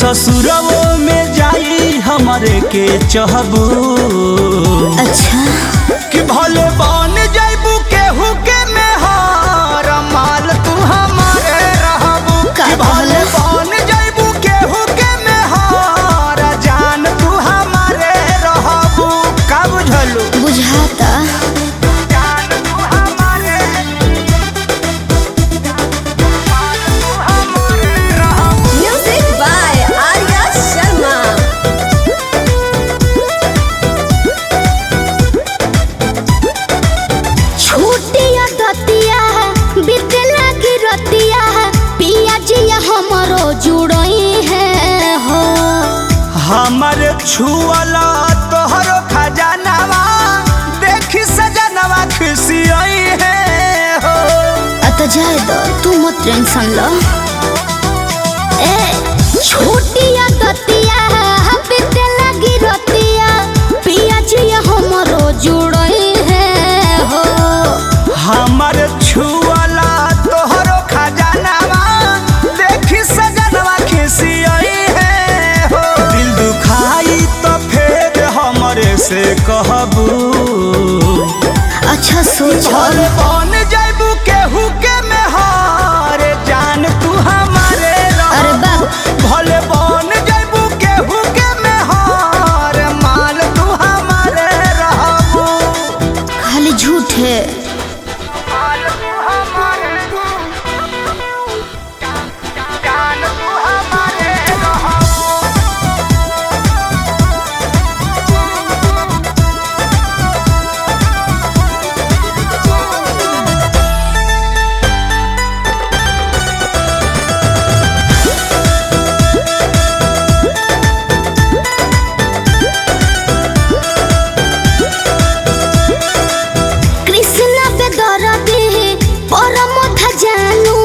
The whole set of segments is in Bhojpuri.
ससुरवो में जाई हमारे के चहबू। अच्छा कि भले बन जाइबू केहू के मेहर माल तू हमारे रहबू। कि भले बन जाइबू केहू के मेहर जान तू हमारे रहबू। का बुझलू? बुझाता। Music by Arya Sharma. छूटिया दतिया बितला की रतिया पिया जिया हमरो जुड़ई है हो। हमर छुअला तोहरो खजानावा देखी सजनवा खुशियाई है हो। अत जाए दो तू मत टेंशन लो। ए छूटिया दतिया बितला की रतिया पिया जिया हमरो जुड़ई है हो। हमर छुअला तोहरो खजानावा देखी सजनवा खुशियाई है हो। दिल दुखाई तो फिर हमरे से कहबू। अच्छा सोच। भले बन जाइबू केहू के मेहर जान तू हमारे अरे रहबू। बाप भले बन जाइबू केहू के मेहर माल तू हमारे रहबू। खाली झूठ है। कृष्णा पे दरदी परम था जानू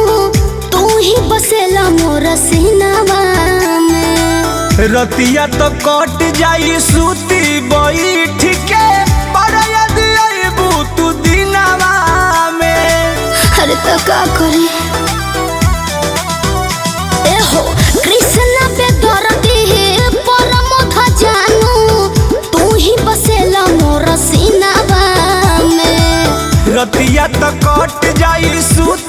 तू ही बसेला मोर सीनावा में। रतिया तो कट जाई सूती बैठ के पर यदि अइबू तू दिनवा में। अरे तो का करी। ए हो कृष्णा पे दरदी परम था जानू तू ही बसेला मोर सीनावा में। रतिया तो कट जाई सूती